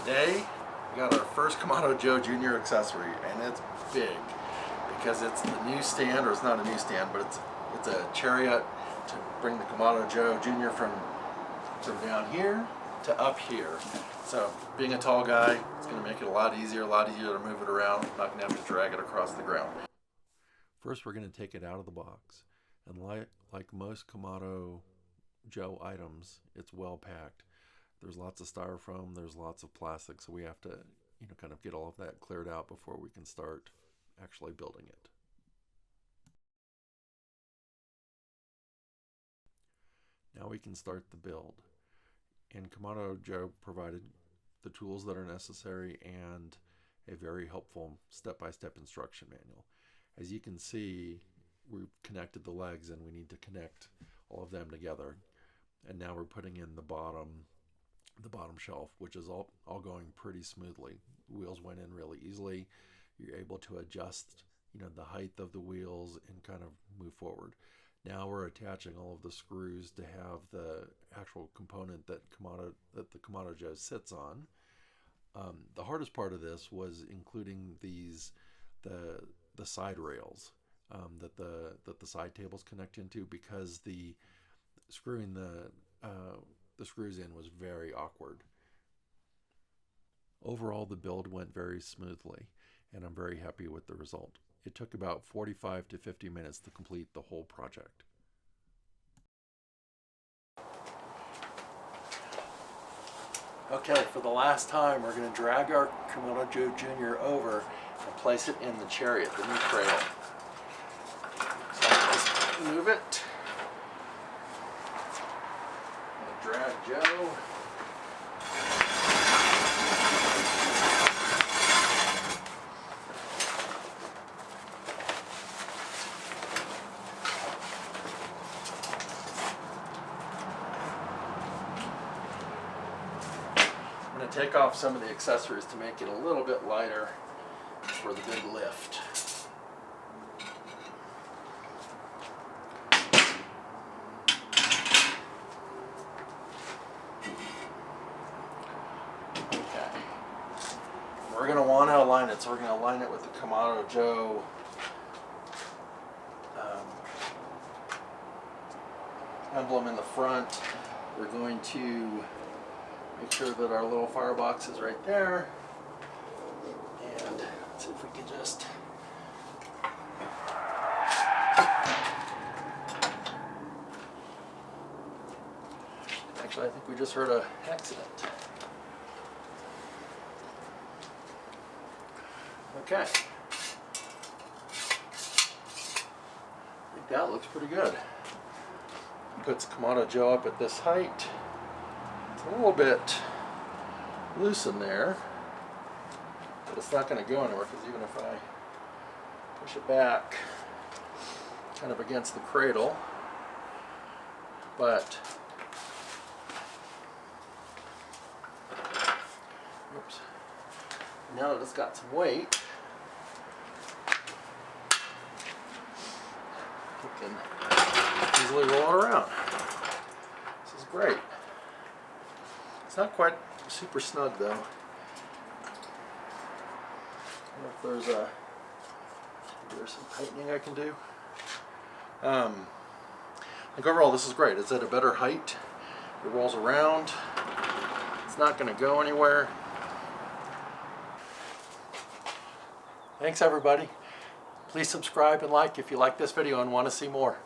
Today we got our first Kamado Joe Jr. accessory, and it's big because it's the new stand, or it's not a new stand, but it's a chariot to bring the Kamado Joe Jr. from down here to up here. So being a tall guy, it's going to make it a lot easier to move it around. I'm not going to have to drag it across the ground. First we're going to take it out of the box, and like most Kamado Joe items, it's well packed. There's lots of styrofoam, there's lots of plastic, so we have to kind of get all of that cleared out before we can start actually building it. Now we can start the build. And Kamado Joe provided the tools that are necessary and a very helpful step-by-step instruction manual. As you can see, we've connected the legs and we need to connect all of them together. And now we're putting in the bottom shelf, which is all going pretty smoothly. Wheels went in really easily. You're able to adjust the height of the wheels and kind of move forward. Now we're attaching all of the screws to have the actual component that the Kamado Joe sits on. The hardest part of this was including the side rails that the side tables connect into, because the screwing the screws in was very awkward. Overall, the build went very smoothly, and I'm very happy with the result. It took about 45 to 50 minutes to complete the whole project. Okay, for the last time, we're going to drag our Kamado Joe Jr. over and place it in the chariot, the new cradle. So I'll just move it. I'm going to drag Joe. I'm going to take off some of the accessories to make it a little bit lighter for the big lift. Okay. We're going to want to align it, so we're going to align it with the Kamado Joe emblem in the front. We're going to make sure that our little firebox is right there, and let's see if we can just actually, I think we just heard an accident. Okay, I think that looks pretty good. Puts Kamado Joe up at this height. A little bit loose in there, but it's not going to go anywhere, because even if I push it back kind of against the cradle, but oops, now that it's got some weight, you can easily roll it around. This is great. It's not quite super snug though. I don't know if there's some tightening I can do. I think overall this is great. It's at a better height. It rolls around. It's not going to go anywhere. Thanks everybody. Please subscribe and like if you like this video and want to see more.